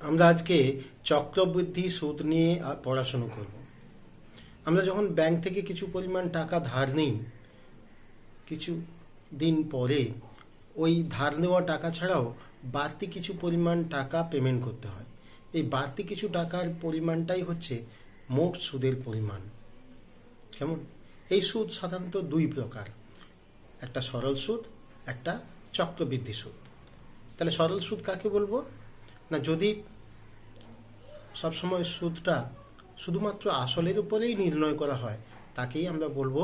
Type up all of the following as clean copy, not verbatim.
আমরা আজকে চক্রবৃদ্ধি সুদ নিয়ে পড়াশুনো করব। আমরা যখন ব্যাংক থেকে কিছু পরিমাণ টাকা ধার নিই, কিছু দিন পরে ওই ধার নেওয়া টাকা ছাড়াও বাড়তি কিছু পরিমাণ টাকা পেমেন্ট করতে হয়। এই বাড়তি কিছু টাকার পরিমাণটাই হচ্ছে মোট সুদের পরিমাণ। কেমন? এই সুদ সাধারণত দুই প্রকার, একটা সরল সুদ, একটা চক্রবৃদ্ধি সুদ। তাহলে সরল সুদ কাকে বলবো? না, যদি সবসময় সুদটা শুধুমাত্র আসলের উপরেই নির্ণয় করা হয় তাকেই আমরা বলবো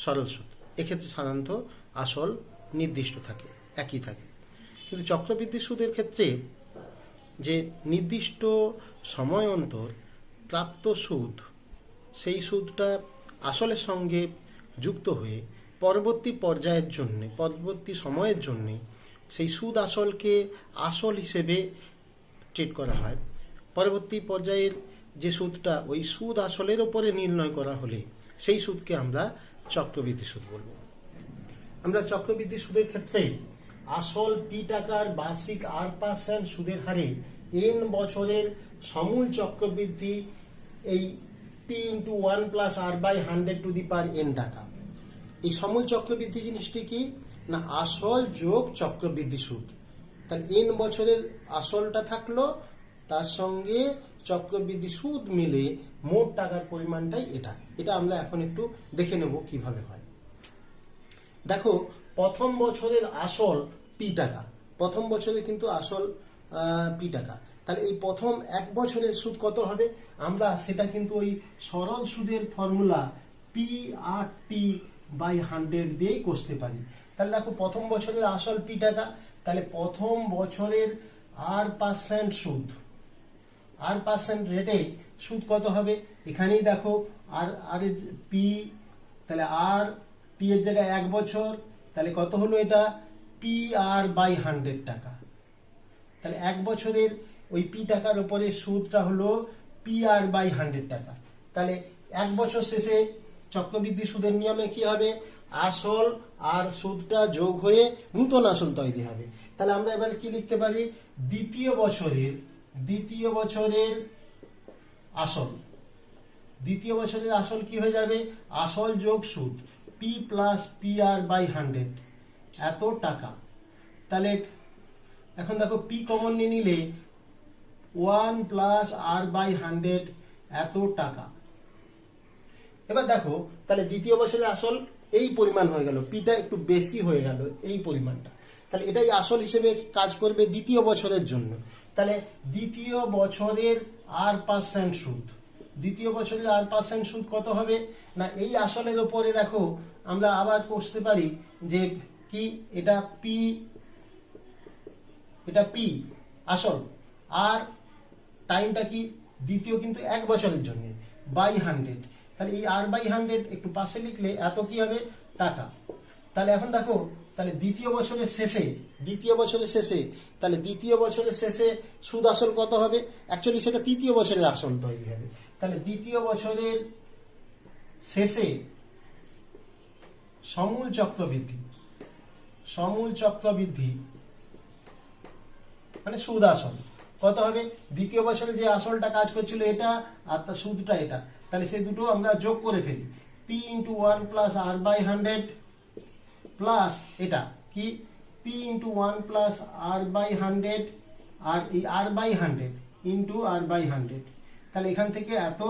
সরল সুদ। এক্ষেত্রে সাধারণত আসল নির্দিষ্ট থাকে, একই থাকে। কিন্তু চক্রবৃদ্ধি সুদের ক্ষেত্রে যে নির্দিষ্ট সময় অন্তর প্রাপ্ত সুদ, সেই সুদটা আসলের সঙ্গে যুক্ত হয়ে পরবর্তী পর্যায়ের জন্যে, পরবর্তী সময়ের জন্যে সেই সুদ আসলকে আসল হিসেবে ট্রিট করা হয়। পরবর্তী পর্যায়ের যে সুদটা ওই সুদ আসলের ওপরে নির্ণয় করা হলে সেই সুদকে আমরা চক্রবৃদ্ধি সুদ বলবো। আমরা চক্রবৃদ্ধি সুদের ক্ষেত্রে আসল পি টাকার বার্ষিক 8% সুদের হারে n বছরের সমূল চক্রবৃদ্ধি, এই পি ইন্টু 1+r/100 টাকা। এই সমূল চক্রবৃদ্ধি জিনিসটি কি না, আসল যোগ চক্রবৃদ্ধি সুদ। তাহলে n বছরের আসলটা থাকলো, তার সঙ্গে চক্রবৃদ্ধি সুদ মিলে মোট টাকার পরিমাণটাই এটা আমরা এখন একটু দেখে নেব কিভাবে হয়। দেখো, প্রথম বছরের আসল পি টাকা, প্রথম বছরে কিন্তু আসল পি টাকা। তাহলে এই প্রথম এক বছরের সুদ কত হবে? আমরা সেটা কিন্তু ওই সরল সুদের ফর্মুলা PRT/100 দিয়েই কষতে পারি। তাহলে দেখো, প্রথম বছরের আসল পি টাকা, তাহলে প্রথম বছরের r% সুদ, r% রেটে সুদ কত হবে? এখানেই দেখো আর পি, তাহলে আর টি এর জায়গায় 1 বছর, তাহলে কত হলো? এটা PR/100 টাকা। তাহলে 1 বছরের ওই পি টাকার উপরে সুদটা হলো PR/100 টাকা। তাহলে 1 বছর শেষে চক্রবৃদ্ধি সুদের নিয়মে কি হবে? আসল আর সুদটা যোগ হয়ে নতুন আসল তৈরি হবে। তাহলে আমরা এবার কি লিখতে পারি? দ্বিতীয় বছরের আসল, দ্বিতীয় বছরের আসল কি হয়ে যাবে? আসল যোগ সুদ P+PR/100 এত টাকা। তাহলে এখন দেখো, পি কমন নিয়ে নিলে 1+r/100 এত টাকা। এবার দেখো, তাহলে দ্বিতীয় বছরের আসল এই পরিমাণ হয়ে গেল, পিটা একটু বেশি হয়ে গেল এই পরিমাণটা। তাহলে এটাই আসল হিসেবে কাজ করবে দ্বিতীয় বছরের জন্য। তাহলে দ্বিতীয় বছরের r% সুদ, দ্বিতীয় বছরের r% সুদ কত হবে? না, এই আসলের উপরে দেখো আমরা আবার করতে পারি যে কি, এটা পি আসল, আর টাইমটা কি দ্বিতীয়, কিন্তু 1 বছরের জন্য /100। তাহলে এই r/100 একটু পাশে লিখলে এত কি হবে? টাকা। তাহলে এখন দেখো, তাহলে দ্বিতীয় বছরের শেষে তাহলে দ্বিতীয় বছরের শেষে সুদ আসল কত হবে? অ্যাকচুয়ালি সেটা তৃতীয় বছরের আসল তৈরি হবে। তাহলে দ্বিতীয় বছরের শেষে সমূল চক্রবৃদ্ধি মানে সুদ আসল কত হবে? দ্বিতীয় বছরে যে আসলটা কাজ করছিল এটা, আর তার সুদটা এটা, তাহলে সেই দুটো আমরা যোগ করে ফেলি। P ইন্টু 1+r/100 প্লাস এটা কি P ইন্টু 1+r/100, আর এই r/100 ইন্টু r/100। তাহলে এখান থেকে এত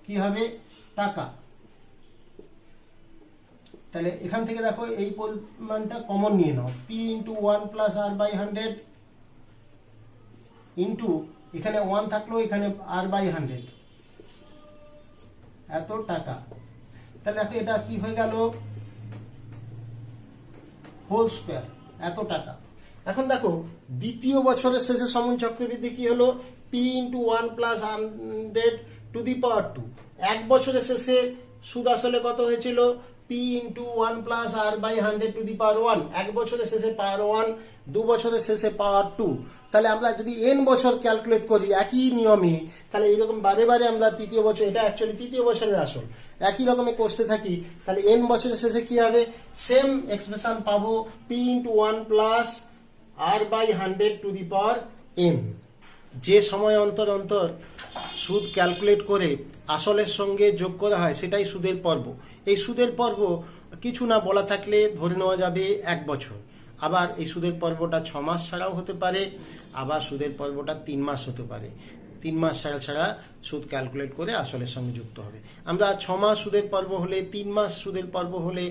কি হবে? টাকা। তাহলে এখান থেকে দেখো এই পরিমাণটা কমন নিয়ে নাও, P ইন্টু 1+r/100 ইন্টু এখানে 1 থাকলো, এখানে r/100 এত টাকা। তাহলে দেখো এটা কি হয়ে গেল? হোল স্কয়ার এত টাকা। এখন দেখো, দ্বিতীয় বছরের শেষে সমূল চক্রবৃদ্ধি কি হলো? P ইন্টু 1+100 1 বছরের শেষে সুদ আসলে কত হয়েছিল? P ইন্টু 1+r/100 1 বছরের শেষে পাওয়ার 1, 2 বছরের শেষে পাওয়ার 2। তাহলে আমরা যদি n বছর ক্যালকুলেট করি একই নিয়মে, তাহলে এইরকম বারে বারে আমরা তৃতীয় বছর, এটা অ্যাকচুয়ালি তৃতীয় বছরের আসল, একই রকমে কষতে থাকি। তাহলে n বছরের শেষে কি হবে? সেম এক্সপ্রেশন পাবো, P ইন্টু 1+r/100 n। যে সময় অন্তর অন্তর সুদ ক্যালকুলেট করে আসলের সঙ্গে যোগ করা হয় সেটাই সুদের পর্ব। এই সুদের পর্ব কিছু না বলা থাকলে ধরে নেওয়া যাবে 1 বছর। আবার এই সুদের পর্বটা 6 মাস ছাড়াও হতে পারে, আবার সুদের পর্বটা 3 মাস হতে পারে। 3 মাস ছাড়া ছাড়া সুদ ক্যালকুলেট করে আসলের সঙ্গে যুক্ত হবে। আমরা 6 মাস সুদের পর্ব হলে, 3 মাস সুদের পর্ব হলে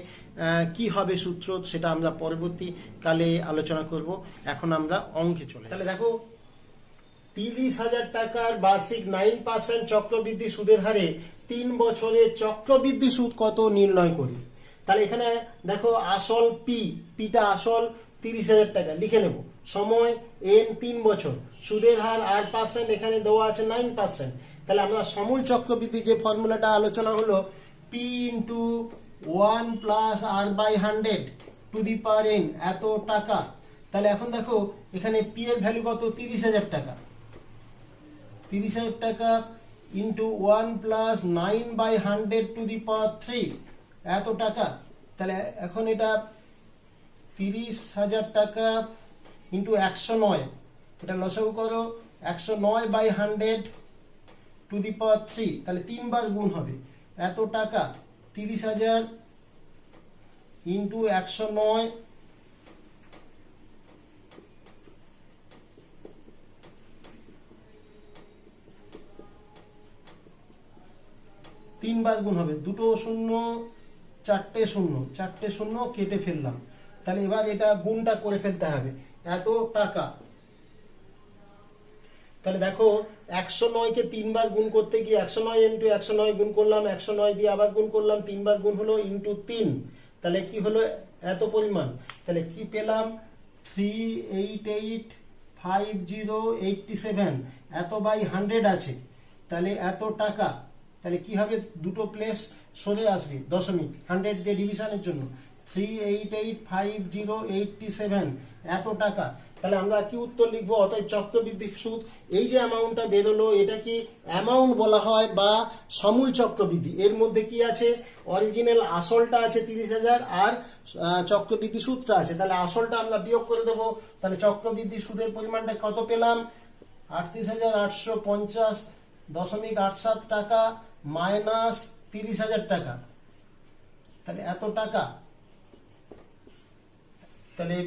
কি হবে সূত্র, সেটা আমরা পরবর্তীকালে আলোচনা করব। এখন আমরা অঙ্কে চলে। তাহলে দেখো, 30,000 টাকার বার্ষিক 9% চক্রবৃদ্ধি সুদের হারে 3 বছরের চক্রবৃদ্ধি সুদ কত নির্ণয় করি। তাহলে এখানে দেখো, আসল পিটা আসল 30,000 টাকা লিখে নেব, সময় n 3 বছর, সুদের হার 8%, এখানে দেওয়া আছে 9%। তাহলে আমরা সমূল চক্রবৃদ্ধি যে ফর্মুলাটা আলোচনা হলো, p into 1 plus r by 100 to the power n এত টাকা। তাহলে এখন দেখো, এখানে p এর ভ্যালু কত, 30,000 টাকা। 30,000 টাকা into 1 plus 9 by 100 to the power 3 এত টাকা। তাহলে এখন এটা 30,000 টাকা ইন্টু 109, এটা লসাগু করো, 109 বাই 100 টু দি পাওয়ার 3, তাহলে 3 বার গুণ হবে এত টাকা। 30,000 ইন্টু 109 3 বার গুণ হবে, দুটো শূন্য, চারটে শূন্য, চারটে শূন্য কেটে ফেললাম। তাহলে এবার এটা গুণটা করে ফেলতে হবে, এত টাকা। তাহলে দেখো, 109-কে 3 বার গুণ করতে গিয়ে 109 ইন্টু 109 গুণ করলাম, 109 দিয়ে আবার গুণ করলাম, 3 বার গুণ হলো ইন্টু 3, তাহলে কি হলো, এত পরিমাণ। তাহলে কি পেলাম, 3885087 এত বাই 100 আছে, তাহলে এত টাকা। তাহলে কি হবে, দুটো প্লেস সরে আসবে, দশমিক 100 দিয়ে ডিভিশনের জন্য, 3885087 এত টাকা। তাহলে আমরা কি উত্তর লিখবো, অতএব চক্রবৃদ্ধি সুদ, এই যে অ্যামাউন্টটা বেরোলো, এটা কি অ্যামাউন্ট বলা হয় বা সমূল চক্রবৃদ্ধি। এর মধ্যে কি আছে, অরিজিনাল আসলটা আছে 30,000 আর চক্রবৃদ্ধি সুদটা আছে। তাহলে আসলটা আমরা বিয়োগ করে দেবো। তাহলে চক্রবৃদ্ধি সুদের পরিমাণটা কত পেলাম, 38,850.87 টাকা মাইনাস 30,000 টাকা, তাহলে এত টাকা। তাহলে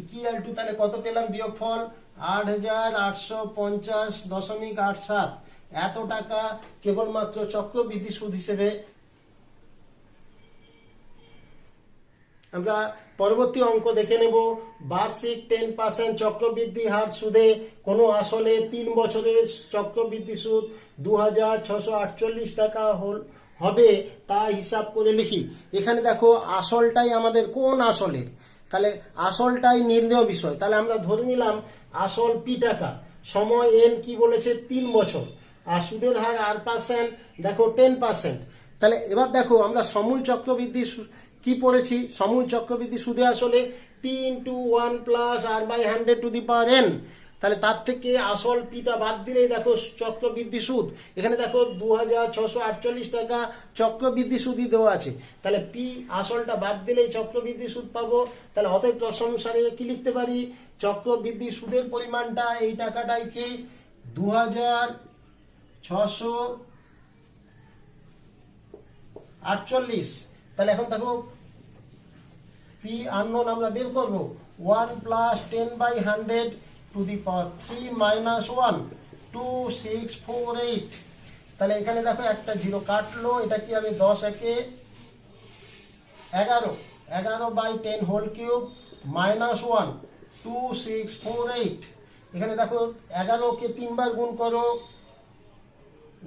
ইকুয়াল টু, তাহলে কত পেলাম, বিয়োগফল 8,850.87 এত টাকা কেবলমাত্র চক্রবৃদ্ধি সুদ হিসেবে। আমরা পরবর্তী অঙ্ক দেখে নেব। বার্ষিক 10% চক্রবৃদ্ধি হার সুদে কোনো আসলে 3 বছরের চক্রবৃদ্ধি সুদ 2,648 টাকা হবে, তা হিসাব করে লিখি। এখানে দেখো, আসলটাই আমাদের কোন আসলের, তাহলে আসলটাই নির্ণয় বিষয়। তাহলে আমরা ধরে নিলাম আসল পি টাকা, সময় এন কি বলেছে, 3 বছর, আর সুদের হার 8%, দেখো 10%। তাহলে এবার দেখো, আমরা সমূল চক্রবৃদ্ধি কি পড়েছি, সমূল চক্রবৃদ্ধি সুদে আসলে P into 1 plus R by 100 to the power N. তাহলে তার থেকে আসল পিটা বাদ দিলেই দেখো চক্রবৃদ্ধি সুদ, এখানে দেখো 2,648 টাকা চক্রবৃদ্ধি সুদই দেওয়া আছে। তাহলে পি আসলটা বাদ দিলেই চক্রবৃদ্ধি সুদ পাবো। তাহলে অতএব প্রশ্ন অনুসারে কি লিখতে পারি, চক্রবৃদ্ধি সুদের পরিমাণটা এই টাকাটাই কি 2,648। তাহলে এখন দেখো, পি আননোন আমরা বের করবো, 1 plus 10 by 100 to the power 3 minus 1 2648। তাহলে এখানে দেখো একটা জিরো কাটলো, এটা কি হবে, 10 একে 11, 11 বাই 10 হোল কিউব মাইনাস 1 2648। এখানে দেখো 11-কে 3 বার গুণ করো,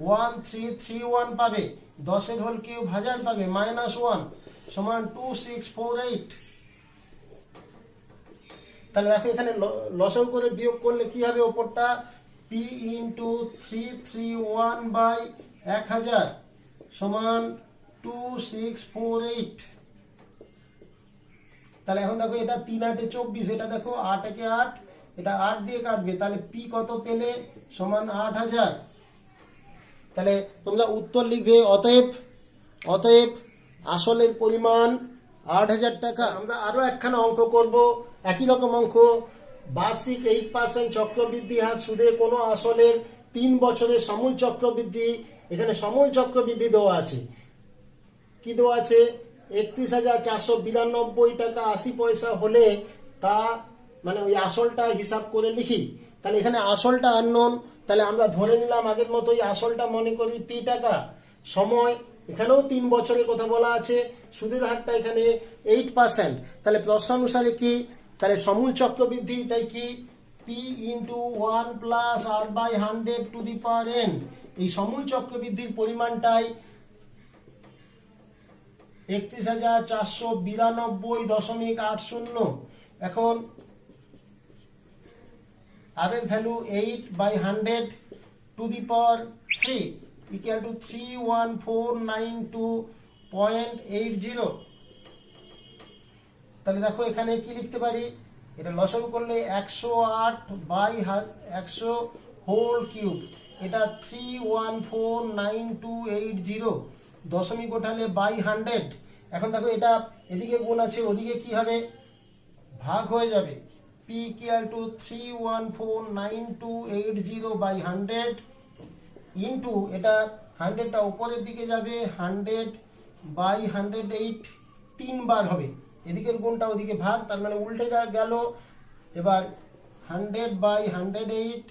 1331 পাবে, 10 হোল কিউব 1000 পাবে, মাইনাস 1 সমান 2648। তাহলে দেখো, এখানে লসাগু করে বিয়োগ করলে কি হবে, ওপরটা পি ইন্টু 331 বাই 1000 সমান 2648। তাহলে এখন দেখো, এটা 3-8 24, এটা দেখো 8-একে 8, এটা 8 দিয়ে কাটবে, তাহলে পি কত পেলে, সমান 8,000। তাহলে তোমরা উত্তর লিখবে, অতএব আসলের পরিমাণ 8,000 টাকা। আমরা আরো একখানা অঙ্ক করব, একই রকম অঙ্ক। বার্ষিক 8% চক্রবৃদ্ধি হার সুদে কোনো আসলের 3 বছরের সমূল চক্রবৃদ্ধি, এখানে সমূল চক্রবৃদ্ধি দেওয়া আছে, কি দেওয়া আছে 31,492 টাকা 80 পয়সা হলে তা মানে ওই আসলটা হিসাব করে লিখি। তাহলে এখানে আসলটা আননোন, তাহলে আমরা ধরে নিলাম আগের মতোই আসলটা মনে করি পি টাকা, সময় এখানেও 3 বছরের কথা বলা আছে, সুদের হারটা এখানে 8%। তাহলে প্রশ্নানুসারে কি, তাহলে সমূল চক্রবৃদ্ধিটাই কি P into 1 plus R by 100 to the power N. এই সমূল চক্রবৃদ্ধির পরিমাণটাই 31,492.80। এখন আর এর value 8/100 to the power 3 equal to 31492.80। তাহলে দেখো এখানে কি লিখতে পারি, এটা লসাগু করলে 108/100 হোল কিউব, এটা 3149280, দশমিক ওঠালে বাই 100। এখন দেখো এটা এদিকে গুণ আছে, ওদিকে কি হবে ভাগ হয়ে যাবে, p ইকুয়াল টু 3149280/100 ইন্টু এটা 100টা উপরের দিকে যাবে, 100/108 3 বার হবে, এদিকের গুণটা ওদিকে ভাগ, তার মানে উল্টে গেল। এবার 100/108,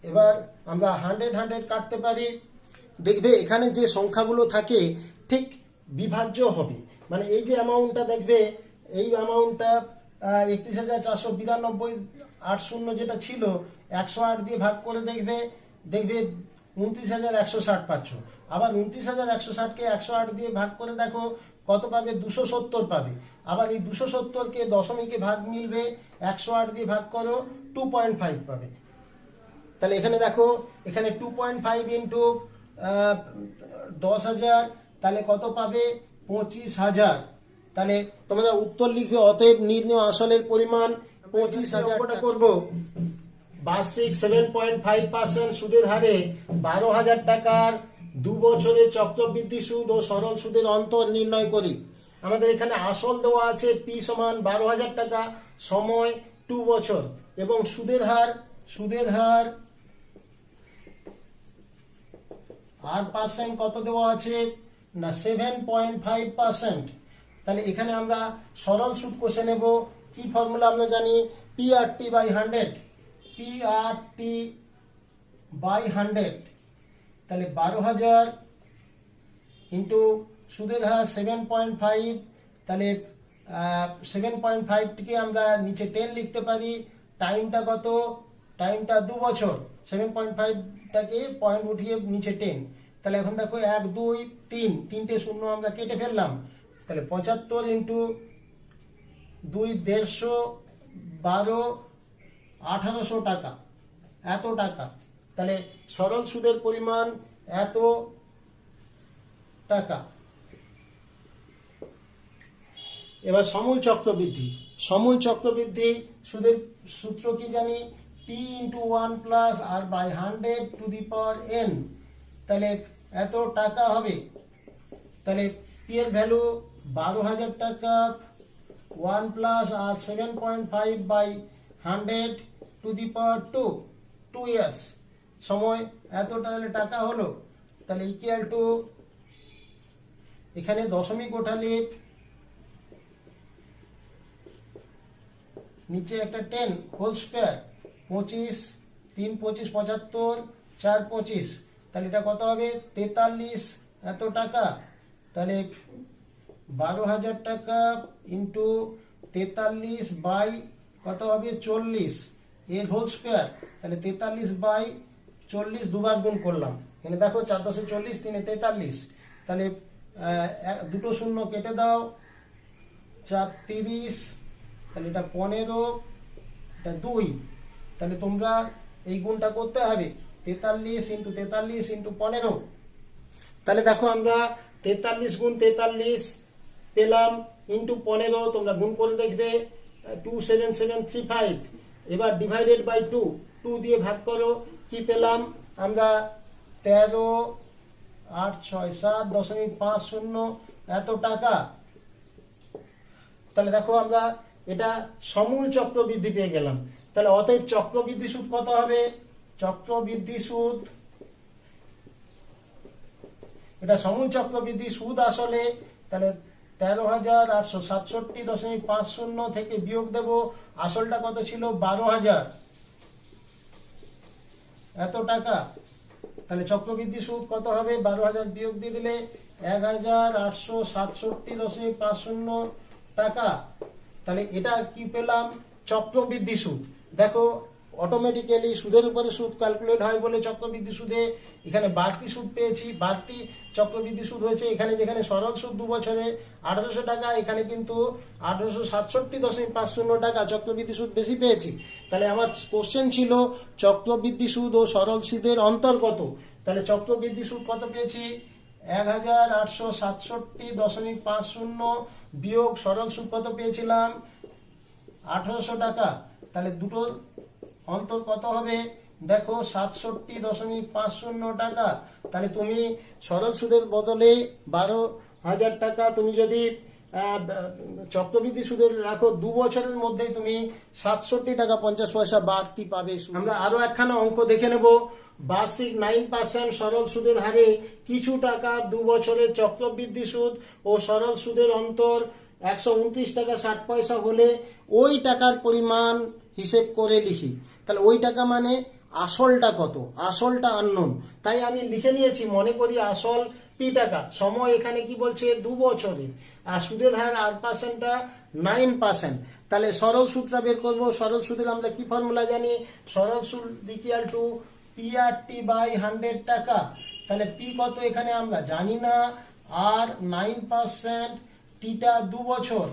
এবার আমরা 100 কাটতে পারি, দেখবে এখানে যে সংখ্যাগুলো থাকে ঠিক বিভাজ্য হবে, মানে এই যে অ্যামাউন্টটা দেখবে, এই অ্যামাউন্টটা 31,492.80 যেটা ছিল 108 দিয়ে ভাগ করে দেখবে 29,160 পাচ্ছ। আবার 29,160কে 108 দিয়ে ভাগ করে দেখো কত পাবে, 270 পাবে। আবার এই 270কে দশমিকে ভাগ মিলবে, 108 দিয়ে ভাগ করো 2.5 পাবে। তাহলে এখানে দেখো এখানে 2.5 ইন্টু 10,000, তাহলে কত পাবে 25,000। তাহলে তোমরা উত্তর লিখবে, অতএব নির্ণয় আসলের পরিমাণ 25,000 করব। বার্ষিক 7.5% সুদের হারে 12,000 টাকার 2 বছরের চক্রবৃদ্ধি সুদ ও সরল সুদের অন্তর নির্ণয় করি। আমাদের এখানে আসল দেওয়া আছে পি সমান 12,000 টাকা, সময় 2 বছর, এবং সুদের হার আর পার্সেন্ট কত দেওয়া আছে না 7.5%। তাহলে এখানে আমরা সরল সুদ কষে নেব, কি ফর্মুলা আমরা জানি, PRT/100, PRT/100। তাহলে 12,000 ইন্টু সুদের হার 7.5, তাহলে 7.5 টিকে আমরা নিচে 10 লিখতে পারি, টাইমটা কত, টাইমটা 2 বছর, 7.5টাকে পয়েন্ট উঠিয়ে নিচে 10। তাহলে এখন দেখো 1 2 3, 3টে শূন্য আমরা কেটে ফেললাম, তাহলে 75 ইন্টু 2 150, 12 1800 টাকা, এত টাকা। তাহলে সরল সুদের পরিমাণ এত টাকা। এবার সমূল চক্রবৃদ্ধি সুদের সূত্র কি জানি, p into 1 plus R by 100 to the power n। তাহলে এত টাকা হবে, তাহলে p এর ভ্যালু 12,000 টাকা, 1 plus R 7.5 by 100 to the power 2 years, সময় এত তাহলে টাকা হলো। তাহলে ইকুয়াল টু, এখানে দশমিক ওঠালে নিচে একটা 10 হোল স্কয়ার, 25 3 25 75 4 25, তাহলে এটা কত হবে 43 এত টাকা। তাহলে 12,000 টাকা ইন্টু 43 বাই কত হবে 40 এর হোল স্কয়ার, তাহলে 43/40 দুবার গুণ করলাম, এখানে দেখো 4 10 40, 3 43, তাহলে দুটো শূন্য কেটে দাও, 4 30, তাহলে এটা 15, এটা 2, তাহলে তোমরা এই গুণটা করতে হবে 43 ইন্টু 43 ইন্টু 15। তাহলে দেখো আমরা 43 গুণ 43 পেলাম, ইন্টু 15 তোমরা গুণ করে দেখবে 27735। এবার ডিভাইডেড বাই 2 দিয়ে ভাগ করো, কি পেলাম আমরা 13,867.50 এত টাকা। তাহলে দেখো আমরা এটা সমূল চক্রবৃদ্ধি পেয়ে গেলাম। তাহলে অতএব চক্রবৃদ্ধি সুদ কত হবে? চক্রবৃদ্ধি সুদ, এটা সমূল চক্রবৃদ্ধি সুদ আসলে, তাহলে 13,867.50 থেকে বিয়োগ দেব আসলটা কত ছিল? 12,000 এত টাকা। তাহলে চক্রবৃদ্ধি সুদ কত হবে? 12,000 বিয়োগ দিয়ে দিলে 1,867.50 টাকা। তাহলে এটা কি পেলাম? চক্রবৃদ্ধি সুদ। দেখো অটোমেটিক্যালি সুদের উপরে সুদ ক্যালকুলেট হয় বলে চক্রবৃদ্ধি সুদে এখানে বাড়তি সুদ পেয়েছি, বাড়তি চক্রবৃদ্ধি সুদ হয়েছে। এখানে যেখানে সরল সুদ 2 বছরে 1800 টাকা, এখানে কিন্তু 867.50 টাকা চক্রবৃদ্ধি সুদ বেশি পেয়েছি। তাহলে আমার কোশ্চেন ছিল চক্রবৃদ্ধি সুদ ও সরল সুদের অন্তর কত? তাহলে চক্রবৃদ্ধি সুদ কত পেয়েছি? 1,867.50 বিয়োগ সরল সুদ কত পেয়েছিলাম? 1800 টাকা। তাহলে দুটোর অন্তর কত হবে? দেখো 67.50 টাকা। তাহলে তুমি সরল সুদের বদলে 12,000 টাকা তুমি যদি চক্রবৃদ্ধি সুদের রাখো, 2 বছরের মধ্যে তুমি 67 টাকা 50 পয়সা বাড়তি পাবে। আমরা আরো একখানা অঙ্ক দেখে নেব। বার্ষিক 9% সরল সুদের হারে কিছু টাকা 2 বছরের চক্রবৃদ্ধি সুদ ও সরল সুদের অন্তর 129 টাকা 60 পয়সা হলে ওই টাকার পরিমাণ হিসেব করে লিখি। তাহলে ওই টাকা মানে আসলটা কত? আসলটা আননোন, তাই আমি লিখে নিয়েছি, মনে করি আসল পি টাকা। সময় এখানে কি বলছে? 2 বছরে। আর সুদের হার 8%টা 9%। তাহলে সরল সুদটা বের করবো। সরল সুদের আমরা কি ফর্মুলা জানি? সরল সুদ ইকুয়াল টু PRT বাই 100 টাকা। তাহলে পি কত এখানে আমরা জানি না, আর 9% টিটা 2 বছর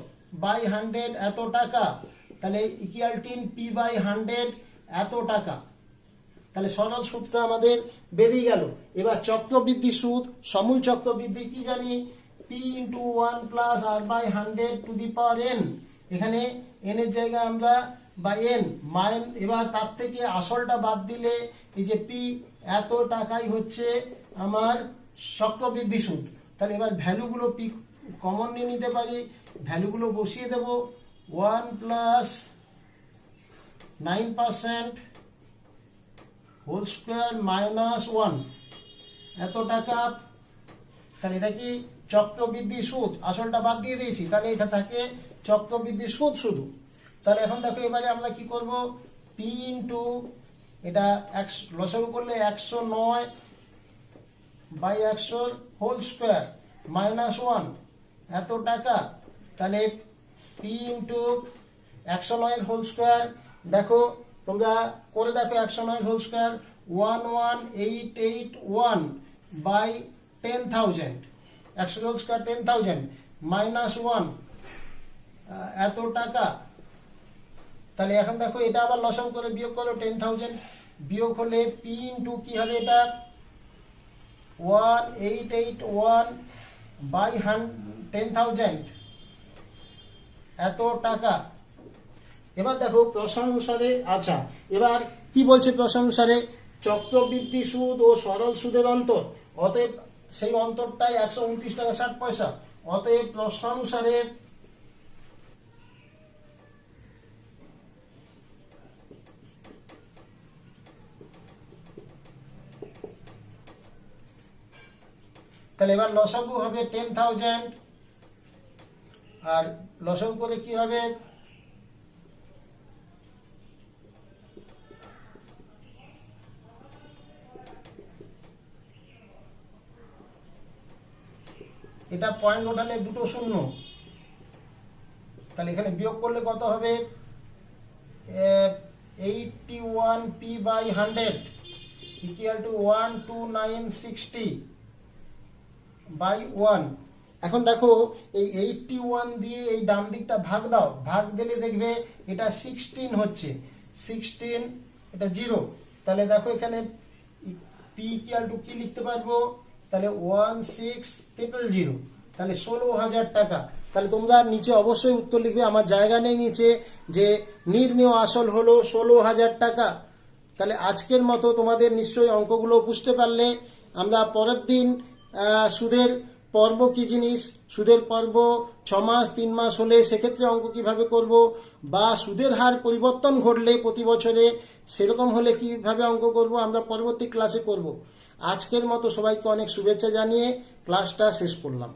বাই 100 এত টাকা। তাহলে ইকুয়াল টু পি বাই 100 এত টাকা। তাহলে সরল সুদটা আমাদের বেরিয়ে গেল। এবার চক্রবৃদ্ধি সুদ, সমূল চক্রবৃদ্ধি কি জানি? P into 1 plus R by 100 to the power N. এখানে এন এর জায়গায় আমরা বাই এন মাইন, এবার তার থেকে আসলটা বাদ দিলে এই যে পি এত টাকাই হচ্ছে আমার চক্রবৃদ্ধি সুদ। তাহলে এবার ভ্যালুগুলো পি কমন নিয়ে নিতে পারি, ভ্যালুগুলো বসিয়ে দেব। 1 প্লাস 9% হোল স্কোয়ার মাইনাস 1 এত টাকা। তাহলে এটা কি চক্রবৃদ্ধি সুদ? আসলটা বাদ দিয়ে দিয়েছি, তাহলে এটা থাকে চক্রবৃদ্ধি সুদ শুধু। তাহলে এখন দেখো এবারে আমরা কি করব? পি ইন্টু এটা লসাগু করলে 109 বাই 100 হোল স্কোয়ার মাইনাস 1 এত টাকা। তাহলে পি ইন্টু 109 হোল স্কোয়ার, দেখো তোমরা করে দেখো 109 whole square 11881 by 10,000, 100 whole square 10,000 minus 1 এত টাকা। তাহলে এখন দেখো এটা আবার লসাগু করে বিয়োগ করো, 10,000 বিয়োগ হলে পি ইন্টু কি হবে? এটা 1881 বাই 10,000 এত টাকা। এবার দেখো প্রশ্ন অনুসারে, আচ্ছা এবার কি বলছে প্রশ্ন অনুসারে? চক্রবৃদ্ধি সুদ ও সরল সুদের অন্তর, অতএব সেই অন্তরটাই 129 টাকা 60 পয়সা। অতএব প্রশ্ন অনুসারে তাহলে এবার লসাগু হবে 10,000, আর লসাগু করে কি হবে? এটা পয়েন্ট ওঠালে দুটো শূন্য, তাহলে এখানে বিয়োগ করলে কত হবে? 81 P by 100 equal to 12960 by 1। এখন দেখো এই 81 দিয়ে এই ডান দিকটা ভাগ দাও, ভাগ দিলে দেখবে এটা 16 হচ্ছে, 16 এটা 0। তাহলে দেখো এখানে পি ইকুয়াল টু কি লিখতে পারবো? তাহলে 16,000, তাহলে 16,000 টাকা। তাহলে তোমরা নিচে অবশ্যই উত্তর লিখবে, আমার জায়গা নেই নিচে, যে নির্ণেয় আসল হলো 16,000 টাকা। তাহলে আজকের মতো তোমাদের নিশ্চয়ই অঙ্কগুলো বুঝতে পারলে। আমরা পরের দিন সুদের পর্ব কি জিনিস, সুদের পর্ব 6 মাস 3 মাস হলে সেক্ষেত্রে অঙ্ক কিভাবে করব, বা সুদের হার পরিবর্তন ঘটলে প্রতি বছরে সেরকম হলে কিভাবে অঙ্ক করব, আমরা পরবর্তী ক্লাসে করব। আজকের মতো সবাইকে অনেক শুভেচ্ছা জানিয়ে ক্লাসটা শেষ করলাম।